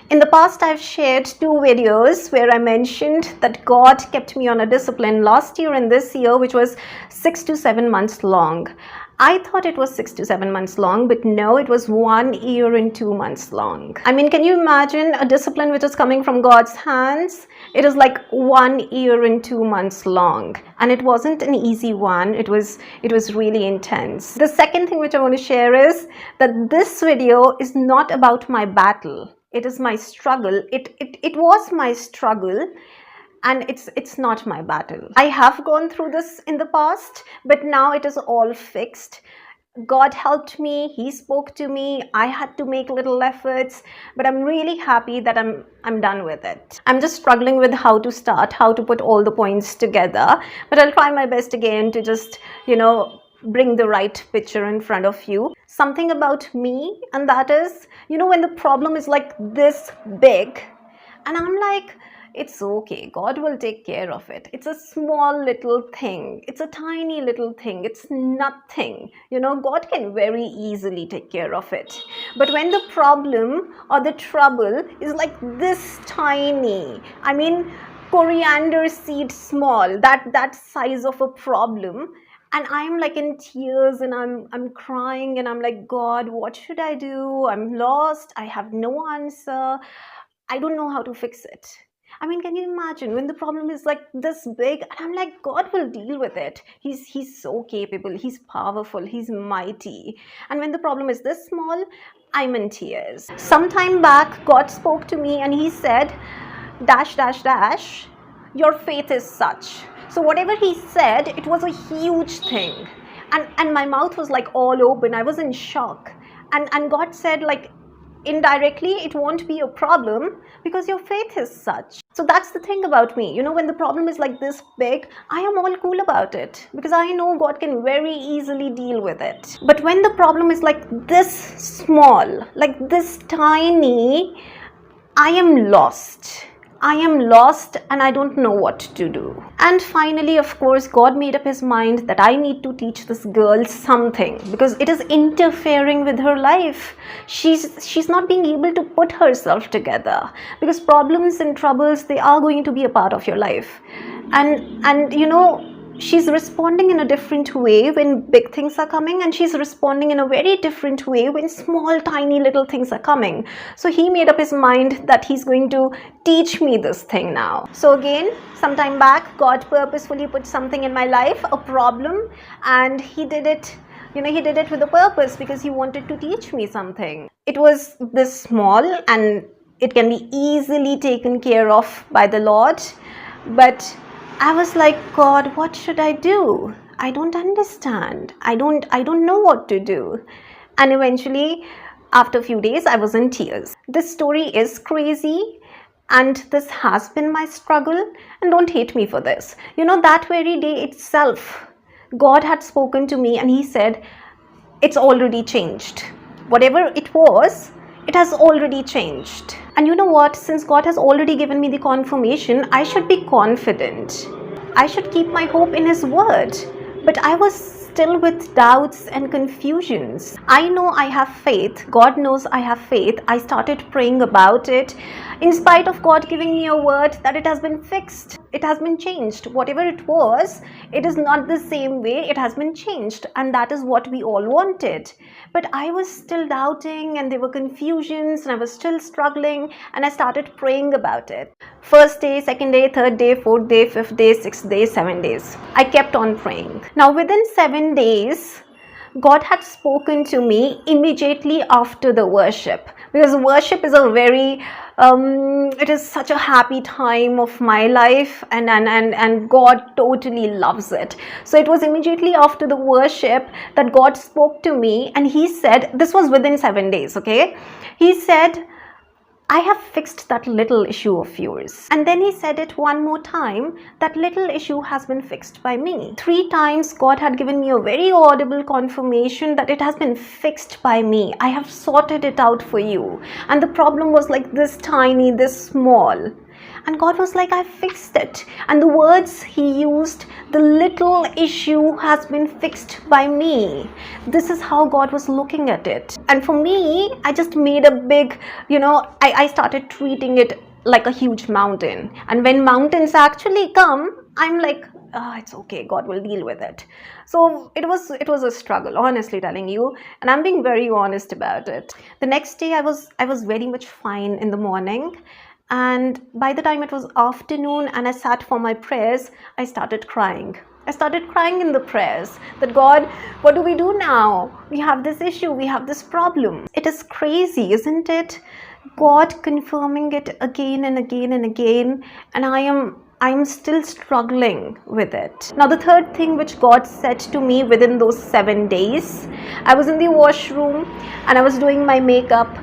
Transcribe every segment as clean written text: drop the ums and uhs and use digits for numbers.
In the past, I've shared 2 videos where I mentioned that God kept me on a discipline last year and this year, which was 6 to 7 months long. I thought it was 6 to 7 months long, but no, it was 1 year and 2 months long. I mean, can you imagine a discipline which is coming from God's hands? It is like 1 year and 2 months long, and it wasn't an easy one. It was really intense. The second thing which I want to share is that this video is not about my battle. It is my struggle. It was my struggle. And it's not my battle. I have gone through this in the past, but now it is all fixed. God helped me. He spoke to me. I had to make little efforts, but I'm really happy that I'm done with it. I'm just struggling with how to start, how to put all the points together, but I'll try my best again to just, bring the right picture in front of you. Something about me, and that is, when the problem is like this big, and I'm like, it's okay, God will take care of it. It's a small little thing. It's a tiny little thing. It's nothing. God can very easily take care of it. But when the problem or the trouble is like this tiny, I mean, coriander seed small, that size of a problem, and I'm like in tears and I'm crying and I'm like, God, what should I do? I'm lost. I have no answer. I don't know how to fix it. I mean, can you imagine when the problem is like this big, and I'm like, God will deal with it. He's so capable. He's powerful. He's mighty. And when the problem is this small, I'm in tears. Sometime back, God spoke to me and he said, dash, dash, dash, your faith is such. So whatever he said, it was a huge thing. And my mouth was like all open. I was in shock. And God said, like, indirectly, it won't be a problem because your faith is such. So that's the thing about me. When the problem is like this big, I am all cool about it because I know God can very easily deal with it. But when the problem is like this small, like this tiny, I am lost. I am lost and I don't know what to do. And finally, of course, God made up his mind that I need to teach this girl something because it is interfering with her life. She's not being able to put herself together because problems and troubles, they are going to be a part of your life. And she's responding in a different way when big things are coming, and she's responding in a very different way when small, tiny little things are coming. So he made up his mind that he's going to teach me this thing now. So again, sometime back, God purposefully put something in my life, a problem, and he did it. He did it with a purpose because he wanted to teach me something. It was this small and it can be easily taken care of by the Lord, but I was like, God, what should I do? I don't understand. I don't know what to do. And eventually, after a few days, I was in tears. This story is crazy, and this has been my struggle, and don't hate me for this. That very day itself, God had spoken to me and he said, it's already changed. Whatever it was, it has already changed. And you know what? Since God has already given me the confirmation, I should be confident. I should keep my hope in his word. But I was still with doubts and confusions. I know I have faith. God knows I have faith. I started praying about it. In spite of God giving me a word that it has been fixed. It has been changed. Whatever it was, it is not the same way. It has been changed. And that is what we all wanted. But I was still doubting, and there were confusions, and I was still struggling, and I started praying about it. First day, second day, third day, fourth day, fifth day, sixth day, 7 days. I kept on praying. Now within 7 days, God had spoken to me immediately after the worship, because worship is a very it is such a happy time of my life, and God totally loves it. So it was immediately after the worship that God spoke to me, and he said, this was within 7 days, okay? He said, I have fixed that little issue of yours. And then he said it one more time, that little issue has been fixed by me. 3 times God had given me a very audible confirmation that it has been fixed by me. I have sorted it out for you. And the problem was like this tiny, this small. And God was like, I fixed it. And the words he used, the little issue has been fixed by me. This is how God was looking at it. And for me, I just made a big, I started treating it like a huge mountain. And when mountains actually come, I'm like, it's okay, God will deal with it. So it was a struggle, honestly telling you, and I'm being very honest about it. The next day I was very much fine in the morning, and by the time it was afternoon and I sat for my prayers, I started crying. I started crying in the prayers that, God, what do we do now? We have this issue, we have this problem. It is crazy, isn't it? God confirming it again and again and again, and I'm still struggling with it. Now, the third thing which God said to me within those 7 days, I was in the washroom and I was doing my makeup,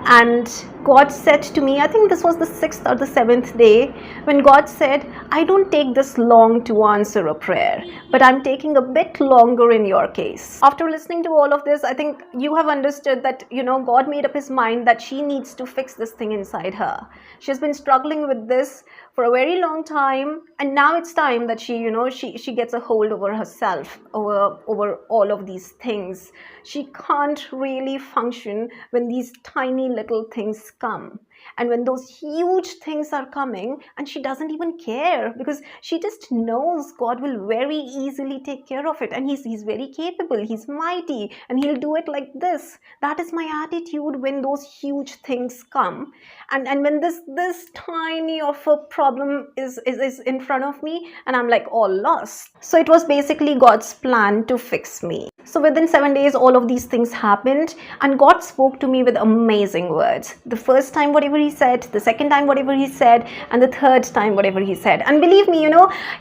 and God said to me, I think this was the 6th or the 7th day, when God said, I don't take this long to answer a prayer, but I'm taking a bit longer in your case. After listening to all of this, I think you have understood that, God made up his mind that she needs to fix this thing inside her. She's been struggling with this for a very long time, and now it's time that she gets a hold over herself, over all of these things. She can't really function when these tiny little things come, and when those huge things are coming, and she doesn't even care, because she just knows God will very easily take care of it, and he's very capable, he's mighty, and he'll do it like this. That is my attitude when those huge things come, and when this tiny of a problem is in front of me, and I'm like all lost. So it was basically God's plan to fix me. So within 7 days, all of these things happened, and God spoke to me with amazing words. The first time, whatever he said, the second time, whatever he said, and the third time, whatever he said. And believe me,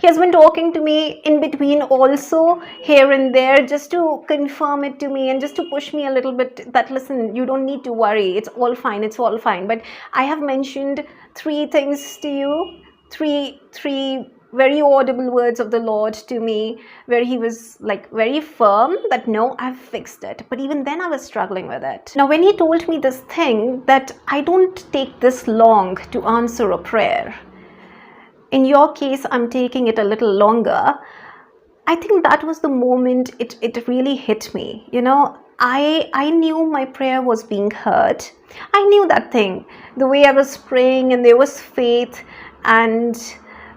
he has been talking to me in between also, here and there, just to confirm it to me and just to push me a little bit that, listen, you don't need to worry. It's all fine. It's all fine. But I have mentioned 3 things to you, three very audible words of the Lord to me, where he was like very firm that no, I've fixed it. But even then I was struggling with it. Now, when he told me this thing that I don't take this long to answer a prayer, in your case I'm taking it a little longer, I think that was the moment it really hit me. I knew my prayer was being heard. I knew that thing, the way I was praying, and there was faith, and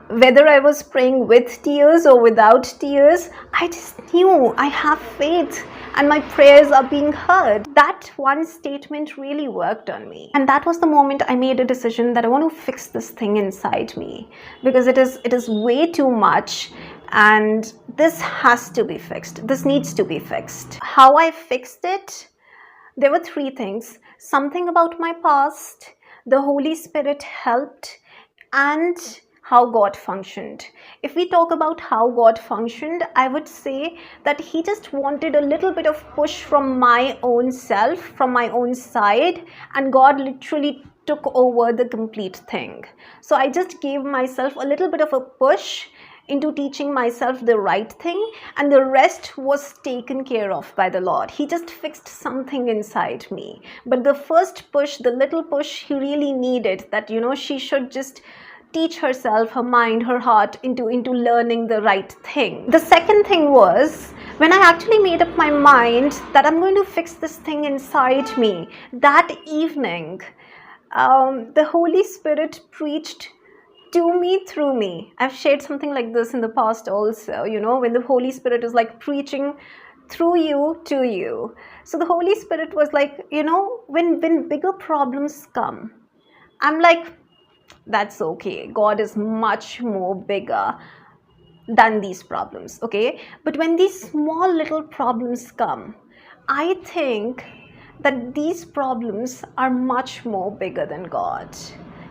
whether I was praying with tears or without tears, I just knew I have faith and my prayers are being heard. That one statement really worked on me. And that was the moment I made a decision that I want to fix this thing inside me, because it is way too much, and this has to be fixed. This needs to be fixed. How I fixed it? There were 3 things. Something about my past, the Holy Spirit helped, and how God functioned. If we talk about how God functioned, I would say that he just wanted a little bit of push from my own self, from my own side, and God literally took over the complete thing. So I just gave myself a little bit of a push into teaching myself the right thing, and the rest was taken care of by the Lord. He just fixed something inside me. But the first push, the little push he really needed, that she should just teach herself, her mind, her heart into learning the right thing. The second thing was, when I actually made up my mind that I'm going to fix this thing inside me, that evening, the Holy Spirit preached to me through me. I've shared something like this in the past also, when the Holy Spirit is like preaching through you to you. So the Holy Spirit was like, when bigger problems come, I'm like, that's okay. God is much more bigger than these problems, okay? But when these small little problems come, I think that these problems are much more bigger than God.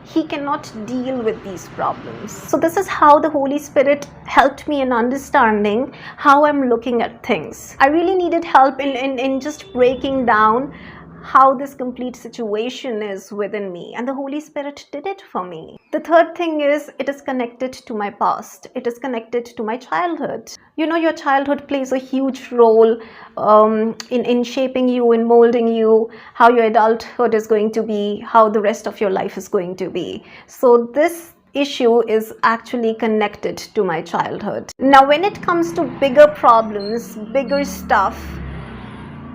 He cannot deal with these problems. So this is how the Holy Spirit helped me in understanding how I'm looking at things. I really needed help in just breaking down how this complete situation is within me, and the Holy Spirit did it for me. The third thing is, it is connected to my past. It is connected to my childhood. Your childhood plays a huge role in shaping you, in molding you, how your adulthood is going to be, how the rest of your life is going to be. So this issue is actually connected to my childhood. Now, when it comes to bigger problems, bigger stuff,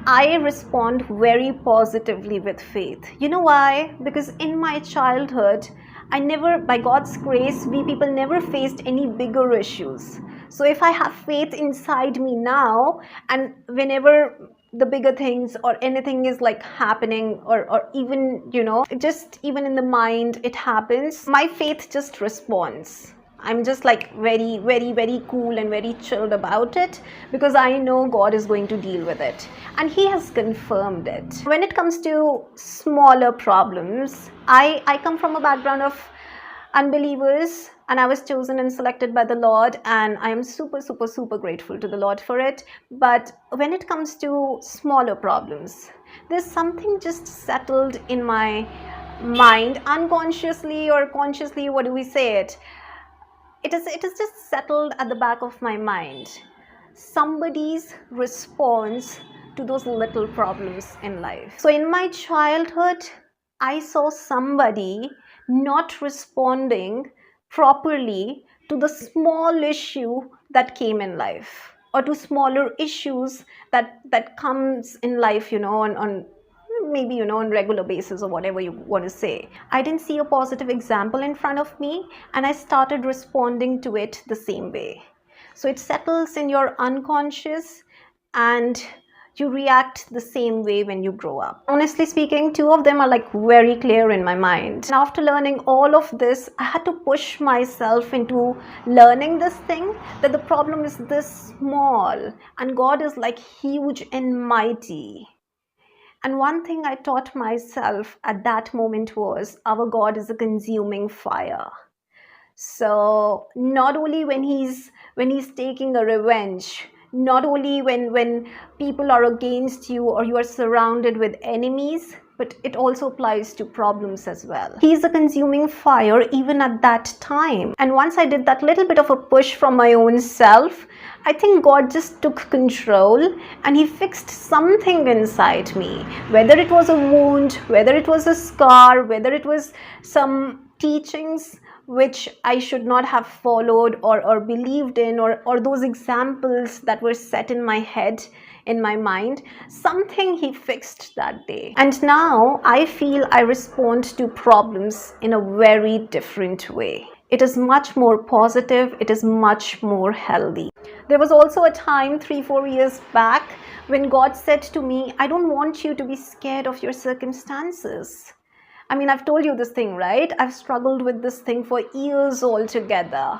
I respond very positively with faith. You know why? Because in my childhood, I never, by God's grace, we people never faced any bigger issues. So if I have faith inside me now, and whenever the bigger things or anything is like happening, or even, just even in the mind, it happens, my faith just responds. I'm just like very, very, very cool and very chilled about it, because I know God is going to deal with it. And He has confirmed it. When it comes to smaller problems, I come from a background of unbelievers, and I was chosen and selected by the Lord, and I am super, super, super grateful to the Lord for it. But when it comes to smaller problems, there's something just settled in my mind, unconsciously or consciously, what do we say it? It is just settled at the back of my mind. Somebody's response to those little problems in life. So in my childhood, I saw somebody not responding properly to the small issue that came in life, or to smaller issues that comes in life, on maybe, on regular basis, or whatever you want to say. I didn't see a positive example in front of me, and I started responding to it the same way. So it settles in your unconscious, and you react the same way when you grow up. Honestly speaking, two of them are like very clear in my mind. And after learning all of this, I had to push myself into learning this thing, that the problem is this small and God is like huge and mighty. And one thing I taught myself at that moment was, our God is a consuming fire. So not only when he's taking a revenge, not only when people are against you or you are surrounded with enemies, but it also applies to problems as well. He's a consuming fire even at that time. And once I did that little bit of a push from my own self, I think God just took control and He fixed something inside me. Whether it was a wound, whether it was a scar, whether it was some teachings which I should not have followed or believed in, or those examples that were set in my head, in my mind, something He fixed that day. And now I feel I respond to problems in a very different way. It is much more positive, it is much more healthy. There was also a time 3-4 years back when God said to me, I don't want you to be scared of your circumstances. I mean, I've told you this thing, right? I've struggled with this thing for years altogether.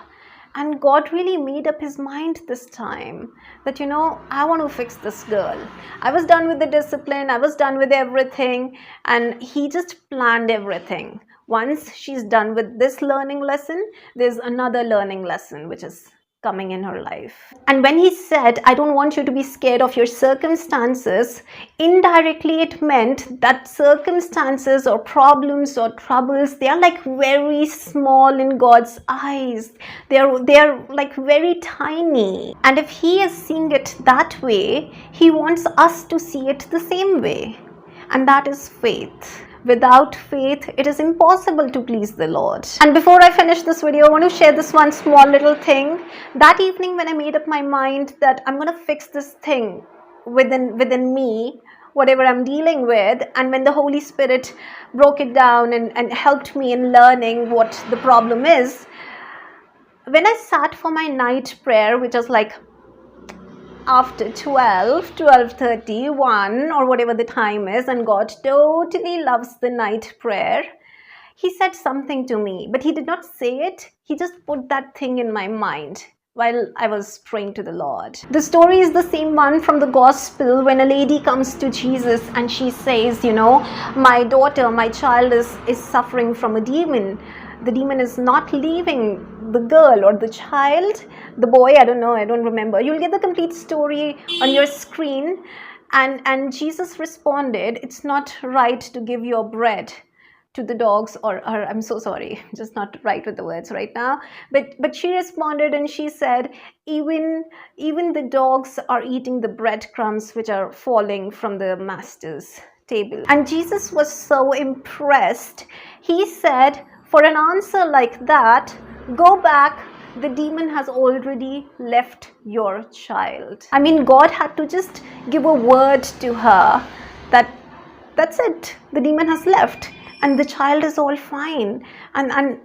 And God really made up His mind this time that, I want to fix this girl. I was done with the discipline. I was done with everything. And He just planned everything. Once she's done with this learning lesson, there's another learning lesson which is coming in her life. And when He said, I don't want you to be scared of your circumstances, indirectly it meant that circumstances or problems or troubles, they are like very small in God's eyes. They are like very tiny. And if He is seeing it that way, He wants us to see it the same way. And that is faith. Without faith, it is impossible to please the Lord. And before I finish this video, I want to share this one small little thing. That evening when I made up my mind that I'm going to fix this thing within me, whatever I'm dealing with, and when the Holy Spirit broke it down and helped me in learning what the problem is, when I sat for my night prayer, which was like after 12:30, 1, or whatever the time is, and God totally loves the night prayer, He said something to me, but He did not say it. He just put that thing in my mind while I was praying to the Lord. The story is the same one from the gospel when a lady comes to Jesus and she says, my daughter, my child is suffering from a demon. The demon is not leaving the girl or the child, the boy, I don't know, I don't remember. You'll get the complete story on your screen. And Jesus responded, it's not right to give your bread to the dogs, or I'm so sorry, just not right with the words right now. But she responded and she said, even the dogs are eating the breadcrumbs which are falling from the master's table. And Jesus was so impressed. He said, For an answer like that, go back. The demon has already left your child. I mean, God had to just give a word to her that that's it. The demon has left and the child is all fine. And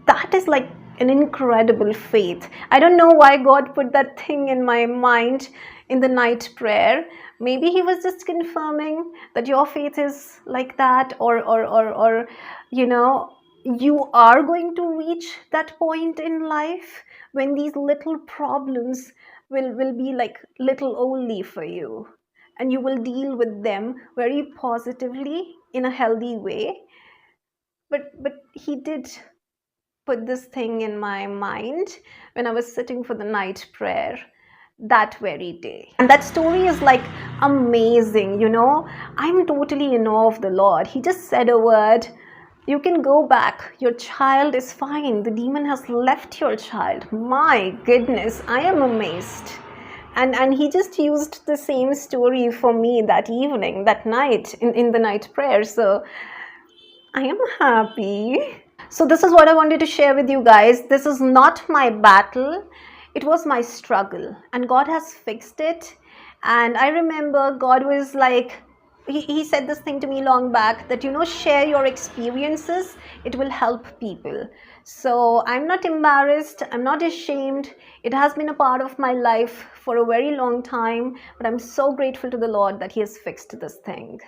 that is like an incredible faith. I don't know why God put that thing in my mind in the night prayer. Maybe he was just confirming that your faith is like that, or you know, you are going to reach that point in life when these little problems will be like little only for you, and you will deal with them very positively in a healthy way. But he did put this thing in my mind when I was sitting for the night prayer that very day. And that story is like amazing, you know. I'm totally in awe of the Lord. He just said a word. You can go back. Your child is fine. The demon has left your child. My goodness, I am amazed. And he just used the same story for me that evening, that night, in the night prayer. So I am happy. So this is what I wanted to share with you guys. This is not my battle. It was my struggle. And God has fixed it. And I remember God was like, he said this thing to me long back that, you know, share your experiences. It will help people. So I'm not embarrassed. I'm not ashamed. It has been a part of my life for a very long time. But I'm so grateful to the Lord that he has fixed this thing.